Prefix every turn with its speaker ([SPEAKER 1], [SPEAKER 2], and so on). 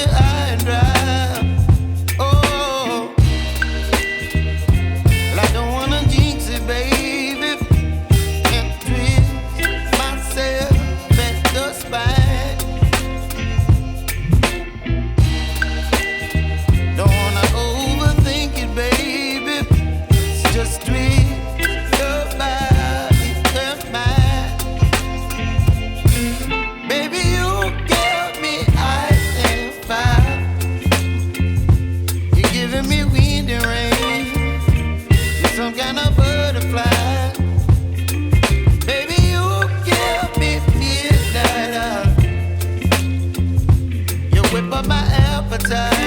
[SPEAKER 1] high and dry. Oh, well, I don't wanna jinx it, baby, and twist myself at the spine. Don't wanna overthink it, baby. It's just twist your body and mine. Baby, you give me ice and fire. You're giving me wind and rain. You're some kind of butterfly. Baby, you give me midnight. You whip up my appetite.